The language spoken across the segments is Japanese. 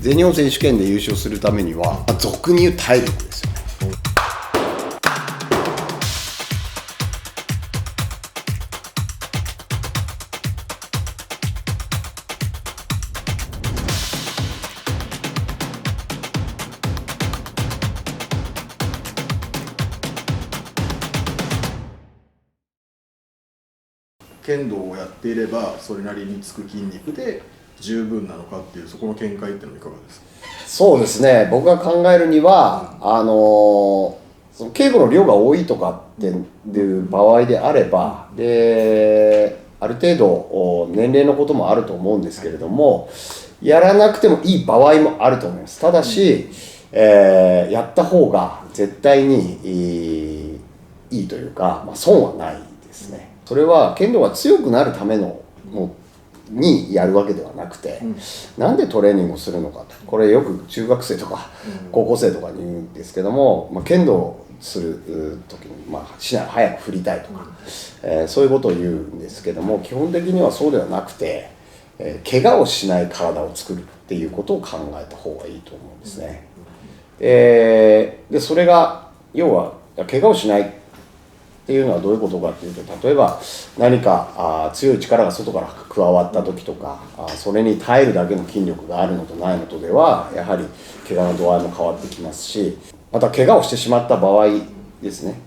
全日本選手権で優勝するためには、俗に言う体力ですよね。剣道をやっていればそれなりにつく筋肉で十分なのかっていう、そこの見解っていうのはいかがですか？そうですね、僕が考えるには、その稽古の量が多いとかっていう場合であれば、である程度年齢のこともあると思うんですけれども、やらなくてもいい場合もあると思います。ただし、やった方が絶対にいいというか、損はないですね。それは剣道が強くなるためのにやるわけではなくて、なんでトレーニングをするのかと、これよく中学生とか高校生とかに言うんですけども、剣道をする時に、早く振りたいとか、そういうことを言うんですけども、基本的にはそうではなくて、怪我をしない体を作るっていうことを考えた方がいいと思うんですね。でそれが要は怪我をしないっていうのはどういうことかっていうと、例えば何か強い力が外から加わった時とか、それに耐えるだけの筋力があるのとないのとではやはり怪我の度合いも変わってきますし、また怪我をしてしまった場合ですね、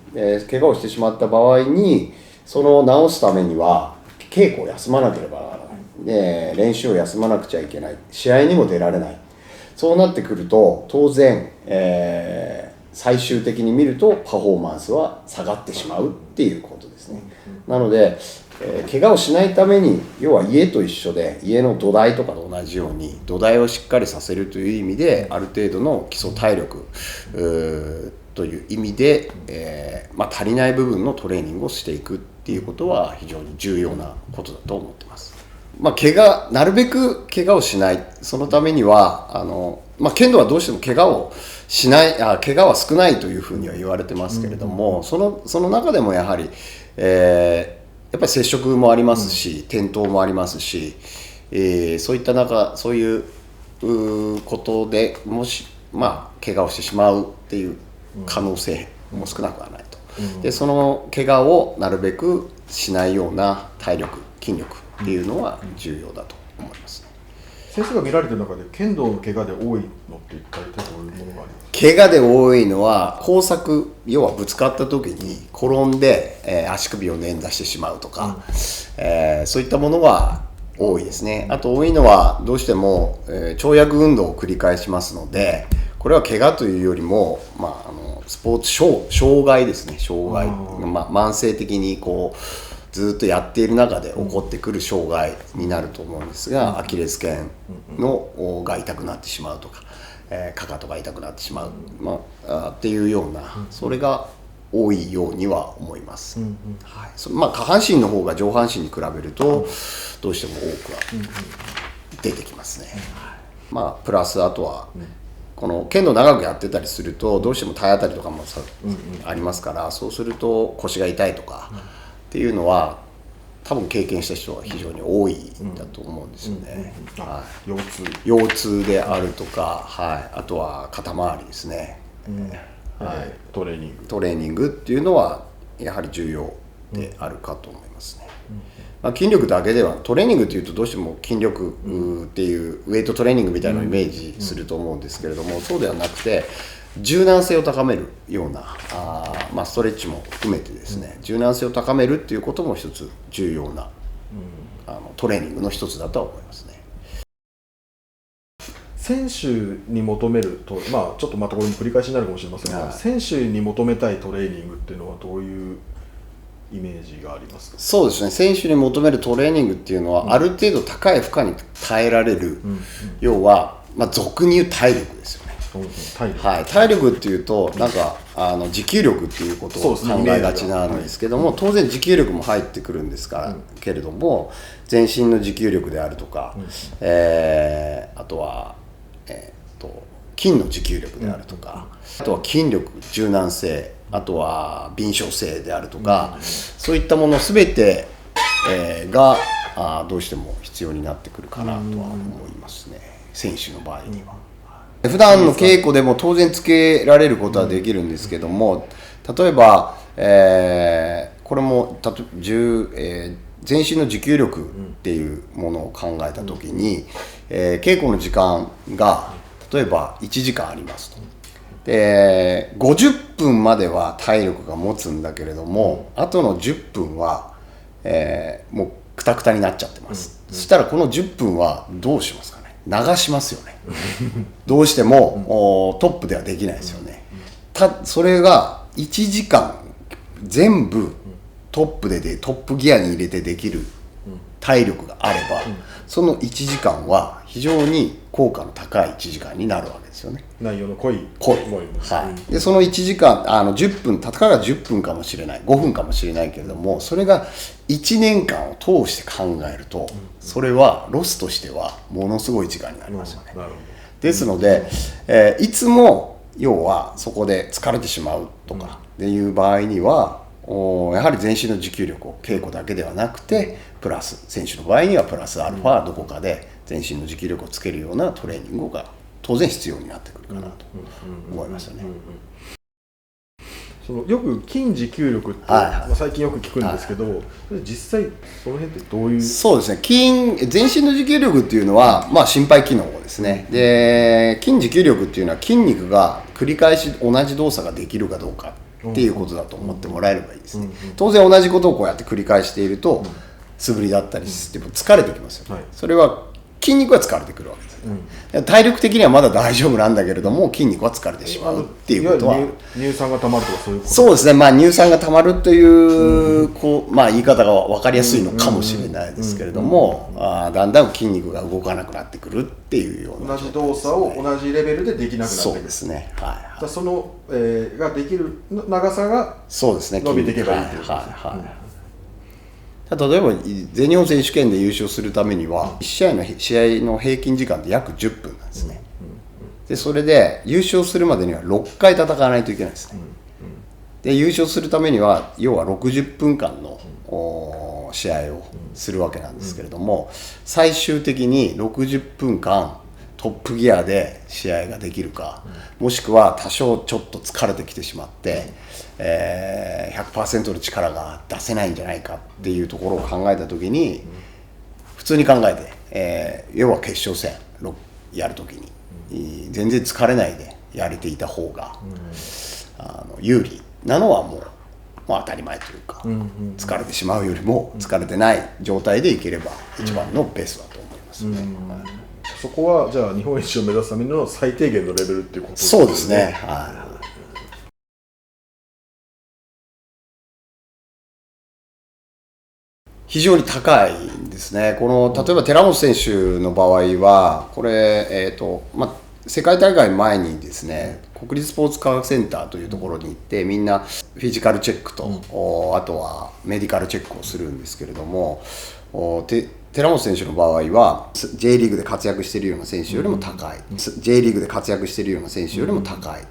怪我をしてしまった場合にその治すためには稽古を休まなければならない、練習を休まなくちゃいけない、試合にも出られない。そうなってくると当然、最終的に見るとパフォーマンスは下がってしまうっていうことですね。なので、怪我をしないために、要は家と一緒で家の土台とかと同じように土台をしっかりさせるという意味で、ある程度の基礎体力という意味で、足りない部分のトレーニングをしていくっていうことは非常に重要なことだと思ってます。なるべく怪我をしない、そのためには剣道はどうしても怪我をしない、怪我は少ないというふうには言われてますけれども、その中でもやはり、やっぱり接触もありますし、転倒もありますし、そういった中、そういうことでもし怪我をしてしまうっていう可能性も少なくはないと。でその怪我をなるべくしないような体力、筋力っていうのは重要だと思いますね。先生が見られてる中で剣道の怪我で多いのって一体どういうものがありますか？怪我で多いのは交錯、要はぶつかった時に転んで、足首を捻挫してしまうとか、そういったものが多いですね。あと多いのはどうしても、跳躍運動を繰り返しますので、これは怪我というよりも、スポーツ障害ですね。障害、慢性的にこうずっとやっている中で起こってくる障害になると思うんですが、アキレス腱が痛くなってしまうとか、かかとが痛くなってしまう、っていうような、それが多いようには思います。下半身の方が上半身に比べるとどうしても多くは出てきますね。プラスあとは、この剣道長くやってたりするとどうしても体当たりとかもありますから、そうすると腰が痛いとかっていうのは多分経験した人は非常に多いんだと思うんですよね。腰痛であるとか、あとは肩周りですね。トレーニングっていうのはやはり重要であるかと思いますね。筋力だけでは、トレーニングというとどうしても筋力っていうウェイトトレーニングみたいなのをイメージすると思うんですけれども、そうではなくて柔軟性を高めるようなストレッチも含めてですね、柔軟性を高めるっていうことも一つ重要なトレーニングの一つだとは思いますね。選手に求めると、ちょっとこれも繰り返しになるかもしれませんが、選手に求めたいトレーニングっていうのはどういうイメージがありますか？そうですね、選手に求めるトレーニングっていうのは、ある程度高い負荷に耐えられる、要は、俗に言う体力ですよね。体力っていうと持久力っていうことを考えがちなんですけども、当然持久力も入ってくるんですけれども、全身の持久力であるとか、あとは筋の持久力であるとか、あとは筋力、柔軟性、あとは敏捷性であるとか、そういったもの全て、がどうしても必要になってくるかなとは思いますね、選手の場合には。普段の稽古でも当然つけられることはできるんですけども、例えば、これも全身の持久力っていうものを考えたときに、稽古の時間が例えば1時間ありますと。で50分までは体力が持つんだけれども、あとの10分は、もうクタクタになっちゃってます、そしたらこの10分はどうしますかね。流しますよねどうしても、トップではできないですよね。それが1時間全部トップギアに入れてできる体力があれば、その1時間は非常に効果の高い1時間になるわけですよね。内容の濃いはい、でその1時間10分、たかが10分かもしれない、5分かもしれないけれども、それが1年間を通して考えると、それはロスとしてはものすごい時間になりますよね。ですので、いつも要はそこで疲れてしまうとかっていう場合には、やはり全身の持久力を稽古だけではなくて、プラス選手の場合にはプラスアルファどこかで全身の持久力をつけるようなトレーニングが当然必要になってくるかなと思いましたね。よく筋持久力って、最近よく聞くんですけど、実際その辺ってどういう？そうですね、全身の持久力っていうのは、心肺機能ですね。で筋持久力っていうのは筋肉が繰り返し同じ動作ができるかどうかっていうことだと思ってもらえればいいですね。当然同じことをこうやって繰り返していると素振りだったりしても疲れてきますよね。それは筋肉は疲れてくるわけです、体力的にはまだ大丈夫なんだけれども、筋肉は疲れてしまうっていうことは、乳酸がたまるとかそういうこと？そうですね、乳酸がたまるという、言い方が分かりやすいのかもしれないですけれども、だんだん筋肉が動かなくなってくるっていうような、同じ動作を同じレベルでできなくなってくる。そうですね、その、ができる長さが伸びていけばいいということですね。例えば全日本選手権で優勝するためには1試合の平均時間って約10分なんですね。でそれで優勝するまでには6回戦わないといけないですね。で優勝するためには要は60分間の試合をするわけなんですけれども、最終的に60分間トップギアで試合ができるか、もしくは多少ちょっと疲れてきてしまって、100% の力が出せないんじゃないかっていうところを考えた時に、普通に考えて、要は決勝戦やる時に、全然疲れないでやれていた方が、有利なのはもう、当たり前というか、疲れてしまうよりも疲れてない状態でいければ一番のベースだと思いますね。そこはじゃあ日本一を目指すための最低限のレベルっていうことですね。そうですね。非常に高いんですね。例えば寺本選手の場合はこれ、世界大会前にですね、国立スポーツ科学センターというところに行ってみんなフィジカルチェックと、あとはメディカルチェックをするんですけれども、寺本選手の場合は J リーグで活躍しているような選手よりも高い、J リーグで活躍しているような選手よりも高い。